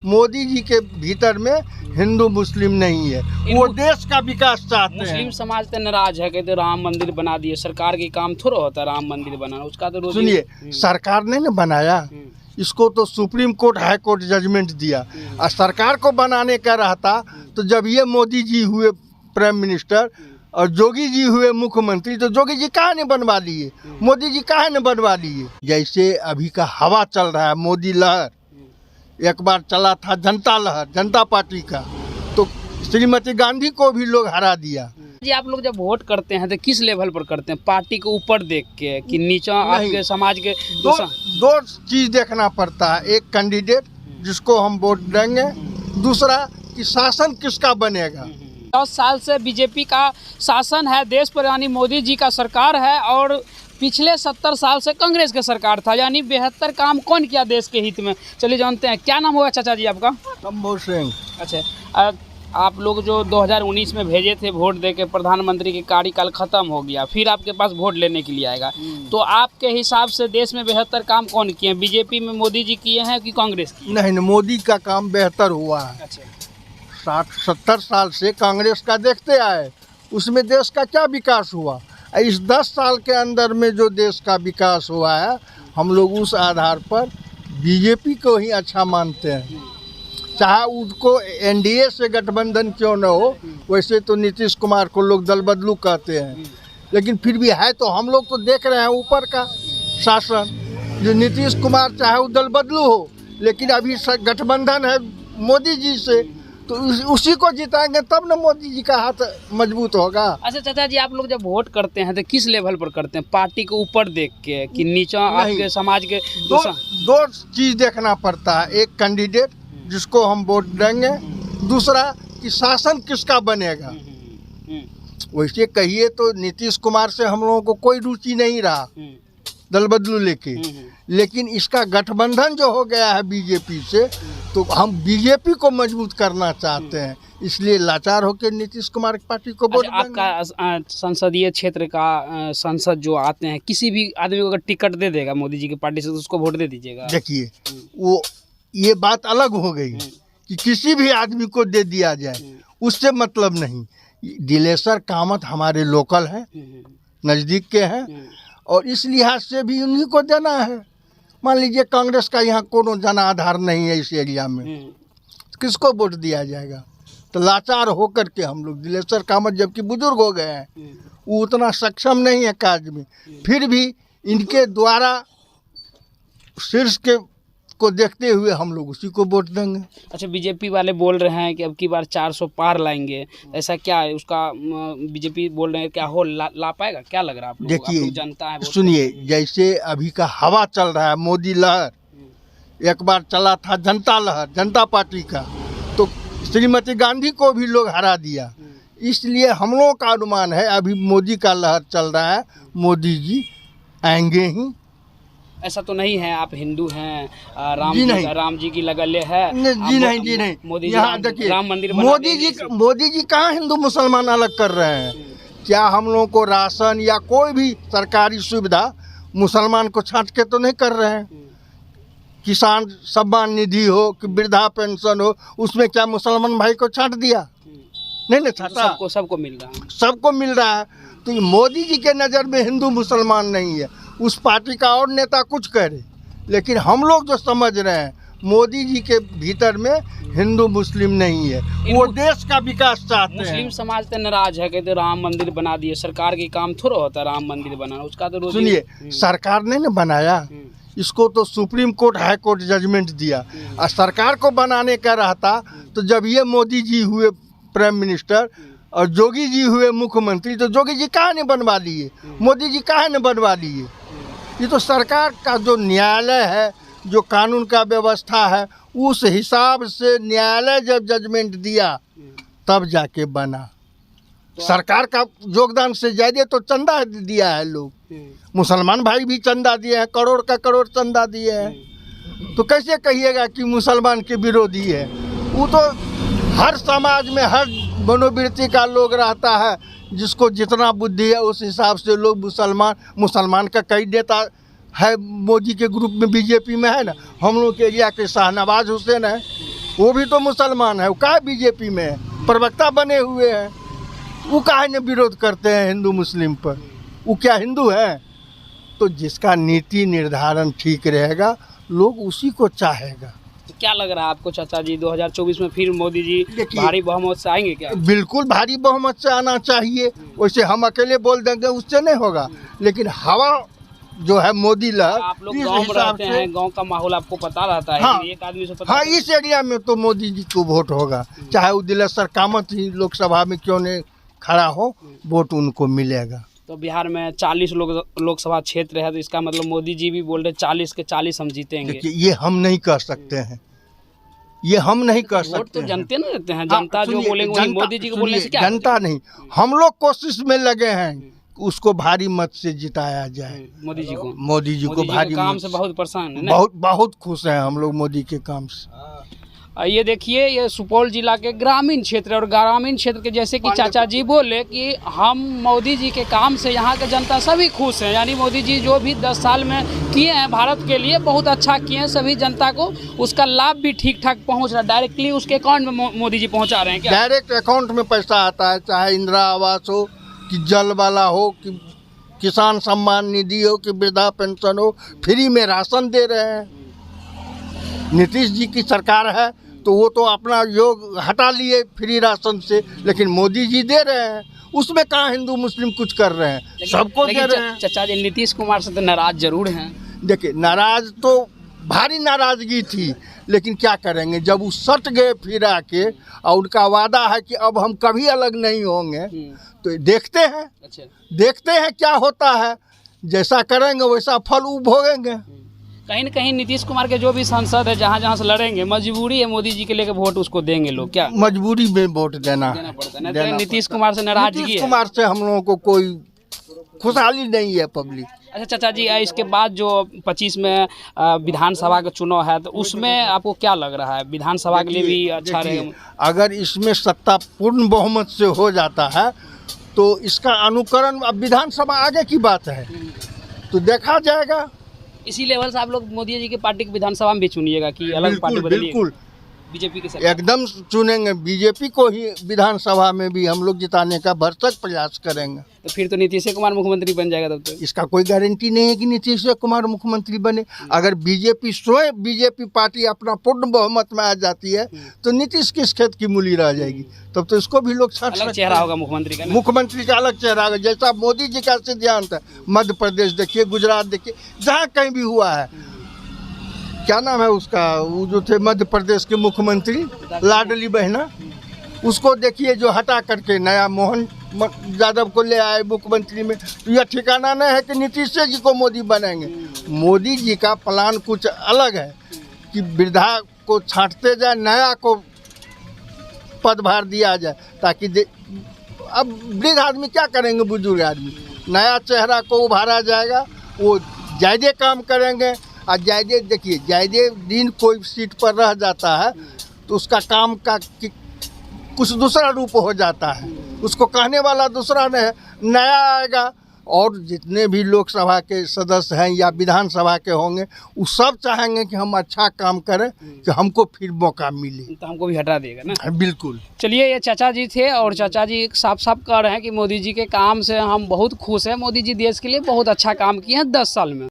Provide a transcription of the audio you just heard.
मोदी जी के भीतर में हिंदू मुस्लिम नहीं है, वो देश का विकास चाहते हैं। मुस्लिम समाज तो नाराज है, कहते राम मंदिर बना दिए, सरकार के काम थोड़ा होता है राम मंदिर बनाना, उसका तो सुनिए, सरकार ने ना बनाया, इसको तो supreme court high court judgment दिया, और सरकार को बनाने का रहता तो जब ये मोदी जी हुए प्राइम मिनिस्टर और जोगी जी हुए मुख्यमंत्री, तो जोगी जी काहे ने बनवा लिए, मोदी जी काहे ने बनवा लिए। जैसे अभी का हवा चल रहा है मोदी लहर, एक बार चला था जनता लहर, जनता पार्टी का, तो श्रीमती गांधी को भी लोग हरा दिया। जी आप लोग जब वोट करते हैं तो किस लेवल पर करते हैं, पार्टी के ऊपर देख के कि नीचे आपके समाज के? दो चीज देखना पड़ता है, एक कैंडिडेट जिसको हम वोट देंगे, दूसरा कि शासन किसका बनेगा। 10 साल से बीजेपी का शासन है देश पर, यानी मोदी जी का सरकार है, और पिछले 70 साल से कांग्रेस का सरकार था, यानी 72 काम कौन किया देश के हित में। चलिए जानते हैं, क्या नाम होगा चाचा जी आपका? शंभू सिंह। अच्छा, आप लोग जो 2019 में भेजे थे वोट दे के, प्रधानमंत्री के कार्यकाल खत्म हो गया, फिर आपके पास वोट लेने के लिए आएगा, तो आपके हिसाब से देश में 72 काम कौन किए हैं? बीजेपी में मोदी जी किए हैं कि कांग्रेस की? नहीं, मोदी का काम बेहतर हुआ है। अच्छा, 60-70 साल से कांग्रेस का देखते आए, उसमें देश का क्या विकास हुआ। इस 10 साल के अंदर में जो देश का विकास हुआ है, हम लोग उस आधार पर बीजेपी को ही अच्छा मानते हैं, चाहे उसको एनडीए से गठबंधन क्यों न हो। वैसे तो नीतीश कुमार को लोग दल बदलू कहते हैं, लेकिन फिर भी है तो हम लोग तो देख रहे हैं ऊपर का शासन, जो नीतीश कुमार चाहे वो दल बदलू हो, लेकिन अभी गठबंधन है मोदी जी से, तो उसी को जिताएंगे तब न मोदी जी का हाथ मजबूत होगा। अच्छा चाचा जी, आप लोग जब वोट करते हैं तो किस लेवल पर करते हैं, पार्टी के ऊपर देख के कि नीचे आपके समाज के? दो चीज देखना पड़ता है, एक कैंडिडेट जिसको हम वोट देंगे, दूसरा कि शासन किसका बनेगा। वैसे कहिए तो नीतीश कुमार से हम लोगों को कोई रुचि नहीं रहा दल बदलू लेके, लेकिन इसका गठबंधन जो हो गया है बीजेपी से, तो हम बीजेपी को मजबूत करना चाहते हैं, इसलिए लाचार होकर नीतीश कुमार की पार्टी को वोट देंगे। आपका संसदीय क्षेत्र का सांसद जो आते हैं, किसी भी आदमी को अगर टिकट दे देगा मोदी जी की पार्टी से, तो उसको वोट दे दीजिएगा? देखिए, वो ये बात अलग हो गई कि किसी भी आदमी को दे दिया जाए, उससे मतलब नहीं। दिलेश्वर कामत हमारे लोकल हैं, नज़दीक के हैं, और इस लिहाज से भी उन्हीं को देना है। मान लीजिए कांग्रेस का यहाँ कोनो जनाधार नहीं है इस एरिया में, किसको वोट दिया जाएगा। तो लाचार होकर के हम लोग, दिलेश्वर कामत जबकि बुजुर्ग हो गए हैं, वो उतना सक्षम नहीं है काज में, फिर भी इनके द्वारा शीर्ष के को देखते हुए हम लोग उसी को वोट देंगे। अच्छा, बीजेपी वाले बोल रहे हैं कि अब की बार 400 पार लाएंगे, ऐसा क्या है उसका? बीजेपी बोल रहे हैं, क्या हो ला पाएगा? क्या लग रहा है आप लोग? देखिए, जनता है, सुनिए, जैसे अभी का हवा चल रहा है मोदी लहर, एक बार चला था जनता लहर, जनता पार्टी का, तो श्रीमती गांधी को भी लोग हरा दिया, इसलिए हम लोगों का अनुमान है अभी मोदी का लहर चल रहा है, मोदी जी आएंगे ही। ऐसा तो नहीं है आप हिंदू हैं, राम जी की लगले है? जी नहीं, मोदी यहाँ देखिए, राम मंदिर मोदी जी कहाँ हिंदू मुसलमान अलग कर रहे हैं? क्या हम लोगों को राशन या कोई भी सरकारी सुविधा मुसलमान को छांट के तो नहीं कर रहे हैं? किसान सम्मान निधि हो कि वृद्धा पेंशन हो, उसमें क्या मुसलमान भाई को छांट दिया? नहीं छाटा, सबको मिल रहा है, सबको मिल रहा है। तो मोदी जी के नज़र में हिंदू मुसलमान नहीं है, उस पार्टी का और नेता कुछ करे, लेकिन हम लोग जो समझ रहे हैं मोदी जी के भीतर में हिंदू मुस्लिम नहीं है, वो देश का विकास चाहते हैं। मुस्लिम समाज तो नाराज है, कहते राम मंदिर बना दिए, सरकार के काम थोड़ा होता है राम मंदिर बनाना, उसका तो सुनिए, सरकार ने ना बनाया, इसको तो supreme court high court judgment दिया, और सरकार को बनाने का रहता तो जब ये मोदी जी हुए प्राइम मिनिस्टर और जोगी जी हुए मुख्यमंत्री, तो जोगी जी काहे ने बनवा लिए, मोदी जी काहे ने बनवा लिए। ये तो सरकार का जो न्यायालय है, जो कानून का व्यवस्था है, उस हिसाब से न्यायालय जब जजमेंट दिया तब जाके बना। सरकार का योगदान से ज़्यादा तो चंदा दिया है लोग, मुसलमान भाई भी चंदा दिए हैं, करोड़ का करोड़ चंदा दिए हैं, तो कैसे कहिएगा कि मुसलमान के विरोधी है? वो तो हर समाज में हर मनोवृत्ति का लोग रहता है, जिसको जितना बुद्धि है उस हिसाब से लोग मुसलमान का कई नेता है मोदी के ग्रुप में, बीजेपी में है ना। हम लोग के एरिया के शाहनवाज हुसैन है, वो भी तो मुसलमान है, वो काहे बीजेपी में है, प्रवक्ता बने हुए हैं, वो काहे ने विरोध करते हैं हिंदू मुस्लिम पर, वो क्या हिंदू है? तो जिसका नीति निर्धारण ठीक रहेगा लोग उसी को चाहेगा। तो क्या लग रहा है आपको चाचा जी 2024 में फिर मोदी जी भारी बहुमत से आएंगे क्या? बिल्कुल भारी बहुमत से आना चाहिए। वैसे हम अकेले बोल देंगे उससे नहीं होगा, लेकिन हवा जो है मोदी लहर, आप लोग इस गांव में हिसाब रहते से हैं, गांव का माहौल आपको पता रहता है, हाँ, एक आदमी से पता हाँ, रहता है। इस एरिया में तो मोदी जी को वोट होगा, चाहे वो दिलेश्वर कामत ही लोकसभा में क्यों नहीं खड़ा हो, वोट उनको मिलेगा। तो बिहार में 40 लोकसभा क्षेत्र है, तो इसका मतलब मोदी जी भी बोल रहे 40 के 40 हम जीतेंगे। देखिए ये हम नहीं कर सकते हैं, ये हम नहीं कर वोट सकते तो हैं। जनते ना देते हैं, हाँ, जनता जो सुनिए, बोलेंगे वही मोदी जी को बोलने से क्या जनता नहीं, हम लोग कोशिश में लगे हैं उसको भारी मत से जिताया जाए। मोदी जी को मोदी जी को भारी काम मत से बहुत परेशान है ना? बहुत बहुत खुश हैं हम लोग मोदी के काम से। ये देखिए, ये सुपौल जिला के ग्रामीण क्षेत्र और ग्रामीण क्षेत्र के, जैसे कि चाचा जी बोले कि हम मोदी जी के काम से यहाँ के जनता सभी खुश हैं, यानी मोदी जी जो भी 10 साल में किए हैं भारत के लिए बहुत अच्छा किए हैं, सभी जनता को उसका लाभ भी ठीक ठाक पहुँच रहा है, डायरेक्टली उसके अकाउंट में मोदी जी पहुँचा रहे हैं क्या? डायरेक्ट अकाउंट में पैसा आता है, चाहे इंदिरा आवास हो कि जल वाला हो कि किसान सम्मान निधि हो कि वृद्धा पेंशन हो, फ्री में राशन दे रहे हैं। नीतीश जी की सरकार है तो वो तो अपना योग हटा लिए फ्री राशन से, लेकिन मोदी जी दे रहे हैं, उसमें कहाँ हिंदू मुस्लिम कुछ कर रहे हैं, सबको दे रहे हैं। चाचा जी नीतीश कुमार से तो नाराज जरूर हैं। देखिए नाराज तो भारी नाराजगी थी, लेकिन क्या करेंगे जब वो सट गए फिर आके और उनका वादा है कि अब हम कभी अलग नहीं होंगे, तो देखते हैं अच्छा, देखते हैं क्या होता है, जैसा करेंगे वैसा फल वो भोगेंगे। कहीं न कहीं नीतीश कुमार के जो भी सांसद है जहाँ जहाँ से लड़ेंगे, मजबूरी है मोदी जी के लेकर वोट उसको देंगे लोग क्या? मजबूरी में वोट देना देना पड़ता है ना, देना तो नीतीश कुमार से नाराजगी नीतीश है। कुमार से हम लोगों को कोई खुशहाली नहीं है पब्लिक। अच्छा चाचा जी, इसके बाद जो 25 में विधानसभा का चुनाव है, तो उसमें आपको क्या लग रहा है? विधानसभा के लिए भी अच्छा रहेगा? अगर इसमें सत्ता पूर्ण बहुमत से हो जाता है तो इसका अनुकरण, अब विधानसभा आगे की बात है तो देखा जाएगा। इसी लेवल से आप लोग मोदी जी की पार्टी की विधानसभा में भी चुनिएगा कि अलग पार्टी बदलिएगा? बिल्कुल बीजेपी के सरकार एकदम चुनेंगे, बीजेपी को ही विधानसभा में भी हम लोग जिताने का भरसक प्रयास करेंगे। तो फिर तो नीतीश कुमार मुख्यमंत्री बन जाएगा तब तो। इसका कोई गारंटी नहीं है कि नीतीश कुमार मुख्यमंत्री बने। अगर बीजेपी स्वयं बीजेपी पार्टी अपना पूर्ण बहुमत में आ जाती है तो नीतीश किस खेत की मूली रह जाएगी, तब तो इसको भी लोग छांट अलग सकते चेहरा हैं। होगा मुख्यमंत्री का ना? मुख्यमंत्री का अलग चेहरा होगा, जैसा मोदी जी का सिद्धांत है। मध्य प्रदेश देखिए, गुजरात देखिए, जहाँ कहीं भी हुआ है, क्या नाम है उसका, वो जो थे मध्य प्रदेश के मुख्यमंत्री लाडली बहना, उसको देखिए जो हटा करके नया मोहन यादव को ले आए मुख्यमंत्री में। तो यह ठिकाना नहीं है कि नीतीश जी को मोदी बनाएंगे। मोदी जी का प्लान कुछ अलग है कि वृद्धा को छांटते जाए, नया को पदभार दिया जाए, ताकि अब वृद्ध आदमी क्या करेंगे, बुजुर्ग आदमी, नया चेहरा को उभारा जाएगा, वो ज़्यादा काम करेंगे। और ज़्यादा देखिए, ज़्यादा दिन कोई सीट पर रह जाता है तो उसका काम का कुछ दूसरा रूप हो जाता है, उसको कहने वाला दूसरा नहीं, नया आएगा। और जितने भी लोकसभा के सदस्य हैं या विधानसभा के होंगे, वो सब चाहेंगे कि हम अच्छा काम करें, कि हमको फिर मौका मिले। तो हमको भी हटा देगा ना? बिल्कुल। चलिए, ये चाचा जी थे और चाचा जी साफ साफ कह रहे हैं कि मोदी जी के काम से हम बहुत खुश हैं, मोदी जी देश के लिए बहुत अच्छा काम किए हैं 10 साल में।